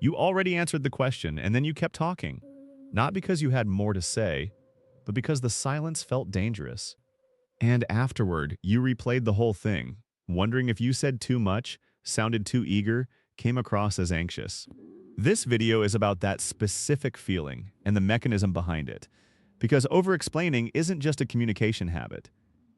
You already answered the question, and then you kept talking. Not because you had more to say, but because the silence felt dangerous. And afterward, you replayed the whole thing, wondering if you said too much, sounded too eager, came across as anxious. This video is about that specific feeling and the mechanism behind it, because over-explaining isn't just a communication habit,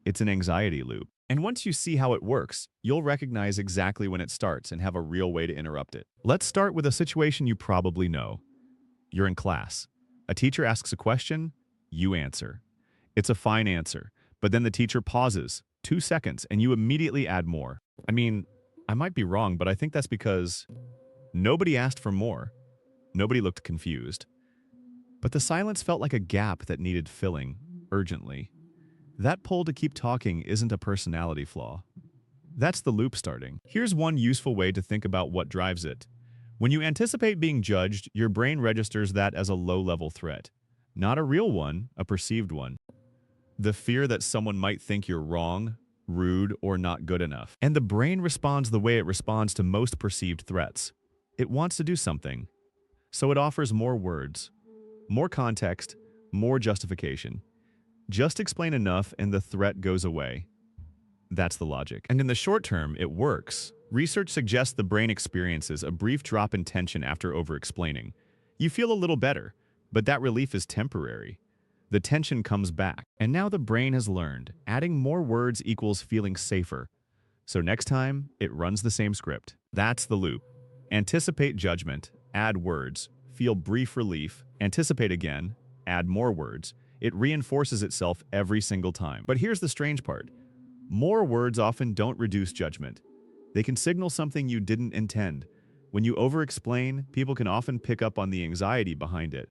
it's an anxiety loop. And once you see how it works, you'll recognize exactly when it starts and have a real way to interrupt it. Let's start with a situation you probably know. You're in class. A teacher asks a question, you answer. It's a fine answer, but then the teacher pauses, 2 seconds, and you immediately add more. I mean, I might be wrong, but I think that's because nobody asked for more. Nobody looked confused. But the silence felt like a gap that needed filling, urgently. That pull to keep talking isn't a personality flaw. That's the loop starting. Here's one useful way to think about what drives it. When you anticipate being judged, your brain registers that as a low-level threat. Not a real one, a perceived one. The fear that someone might think you're wrong, rude, or not good enough. And the brain responds the way it responds to most perceived threats. It wants to do something. So it offers more words, more context, more justification. Just explain enough and the threat goes away. That's the logic. And in the short term, it works. Research suggests the brain experiences a brief drop in tension after over-explaining. You feel a little better, but that relief is temporary. The tension comes back, and now the brain has learned adding more words equals feeling safer. So next time, it runs the same script. That's the loop. Anticipate judgment, add words, feel brief relief, anticipate again, add more words. It reinforces itself every single time. But here's the strange part. More words often don't reduce judgment. They can signal something you didn't intend. When you over-explain, people can often pick up on the anxiety behind it.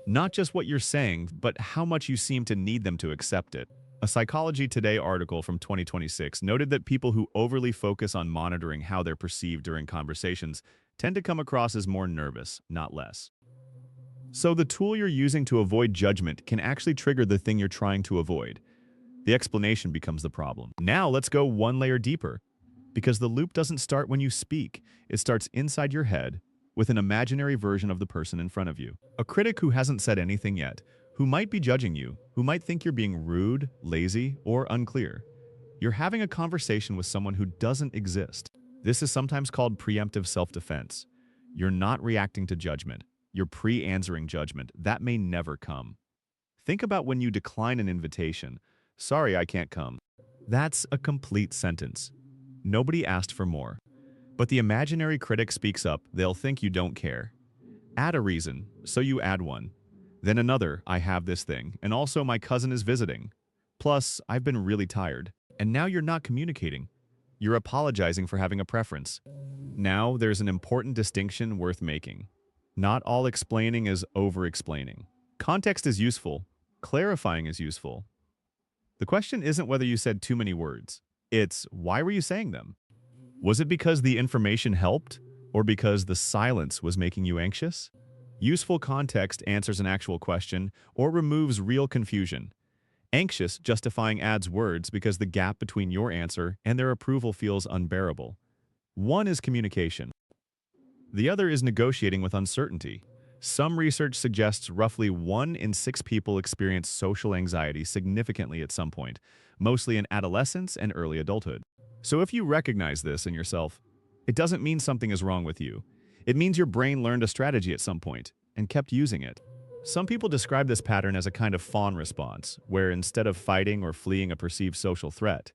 Not just what you're saying, but how much you seem to need them to accept it. A Psychology Today article from 2026 noted that people who overly focus on monitoring how they're perceived during conversations tend to come across as more nervous, not less. So the tool you're using to avoid judgment can actually trigger the thing you're trying to avoid. The explanation becomes the problem. Now let's go one layer deeper. Because the loop doesn't start when you speak. It starts inside your head with an imaginary version of the person in front of you. A critic who hasn't said anything yet, who might be judging you, who might think you're being rude, lazy, or unclear. You're having a conversation with someone who doesn't exist. This is sometimes called preemptive self-defense. You're not reacting to judgment. You're pre-answering judgment. That may never come. Think about when you decline an invitation. Sorry, I can't come. That's a complete sentence. Nobody asked for more. But the imaginary critic speaks up, they'll think you don't care. Add a reason, so you add one. Then another, I have this thing, and also my cousin is visiting. Plus, I've been really tired. And now you're not communicating. You're apologizing for having a preference. Now there's an important distinction worth making. Not all explaining is over-explaining. Context is useful. Clarifying is useful. The question isn't whether you said too many words. It's, why were you saying them? Was it because the information helped, or because the silence was making you anxious? Useful context answers an actual question, or removes real confusion. Anxious justifying adds words because the gap between your answer and their approval feels unbearable. One is communication. The other is negotiating with uncertainty. Some research suggests roughly 1 in 6 people experience social anxiety significantly at some point, mostly in adolescence and early adulthood. So if you recognize this in yourself, it doesn't mean something is wrong with you. It means your brain learned a strategy at some point and kept using it. Some people describe this pattern as a kind of fawn response, where instead of fighting or fleeing a perceived social threat,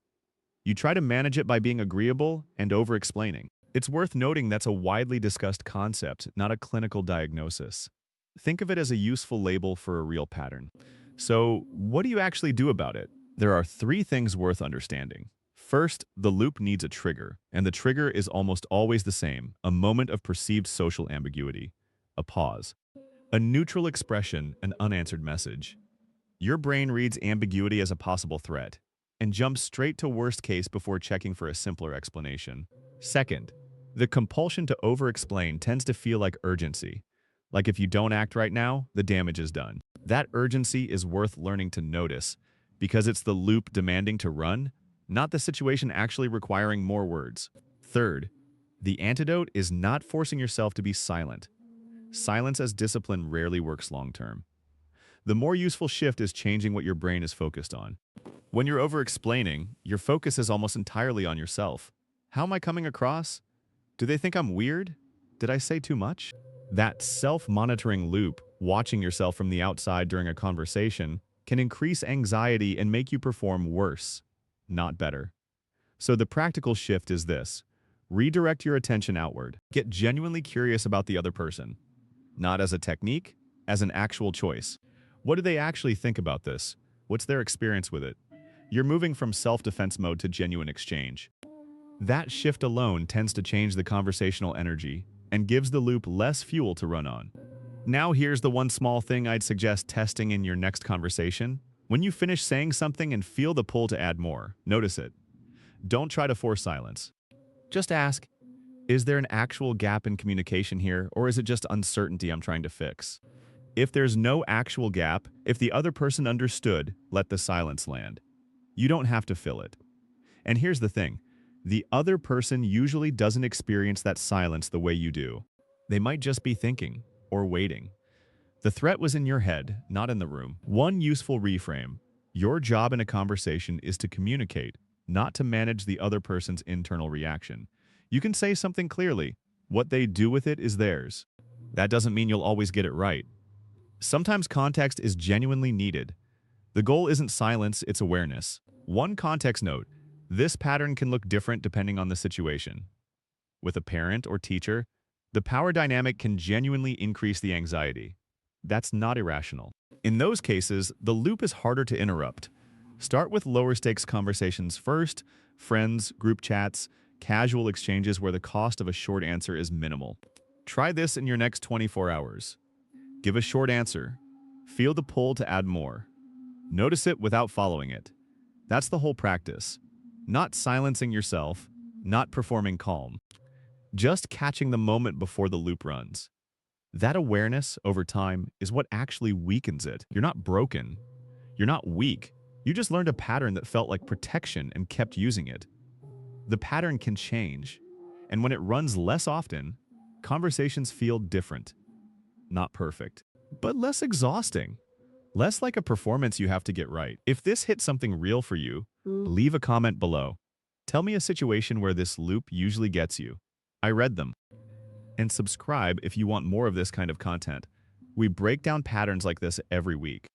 you try to manage it by being agreeable and over-explaining. It's worth noting that's a widely discussed concept, not a clinical diagnosis. Think of it as a useful label for a real pattern. So, what do you actually do about it? There are 3 things worth understanding. First, the loop needs a trigger, and the trigger is almost always the same, a moment of perceived social ambiguity, a pause, a neutral expression, an unanswered message. Your brain reads ambiguity as a possible threat and jumps straight to worst case before checking for a simpler explanation. Second, the compulsion to over-explain tends to feel like urgency. Like if you don't act right now, the damage is done. That urgency is worth learning to notice because it's the loop demanding to run, not the situation actually requiring more words. Third, The antidote is not forcing yourself to be silent. Silence as discipline rarely works long-term. The more useful shift is changing what your brain is focused on. When you're over-explaining, your focus is almost entirely on yourself. How am I coming across? Do they think I'm weird? Did I say too much? That self-monitoring loop, watching yourself from the outside during a conversation, can increase anxiety and make you perform worse, not better. So the practical shift is this. Redirect your attention outward. Get genuinely curious about the other person. Not as a technique, as an actual choice. What do they actually think about this? What's their experience with it? You're moving from self-defense mode to genuine exchange. That shift alone tends to change the conversational energy and gives the loop less fuel to run on. Now here's the one small thing I'd suggest testing in your next conversation. When you finish saying something and feel the pull to add more, notice it. Don't try to force silence. Just ask, is there an actual gap in communication here, or is it just uncertainty I'm trying to fix? If there's no actual gap, if the other person understood, let the silence land. You don't have to fill it. And here's the thing. The other person usually doesn't experience that silence the way you do. They might just be thinking or waiting. The threat was in your head, not in the room. One useful reframe. Your job in a conversation is to communicate, not to manage the other person's internal reaction. You can say something clearly. What they do with it is theirs. That doesn't mean you'll always get it right. Sometimes context is genuinely needed. The goal isn't silence, it's awareness. One context note. This pattern can look different depending on the situation. With a parent or teacher, the power dynamic can genuinely increase the anxiety. That's not irrational. In those cases, the loop is harder to interrupt. Start with lower stakes conversations first, friends, group chats, casual exchanges where the cost of a short answer is minimal. Try this in your next 24 hours. Give a short answer. Feel the pull to add more. Notice it without following it. That's the whole practice. Not silencing yourself, not performing calm. Just catching the moment before the loop runs. That awareness over time is what actually weakens it. You're not broken. You're not weak. You just learned a pattern that felt like protection and kept using it. The pattern can change. And when it runs less often, conversations feel different. Not perfect, but less exhausting. Less like a performance you have to get right. If this hit something real for you, leave a comment below. Tell me a situation where this loop usually gets you. I read them. And subscribe if you want more of this kind of content. We break down patterns like this every week.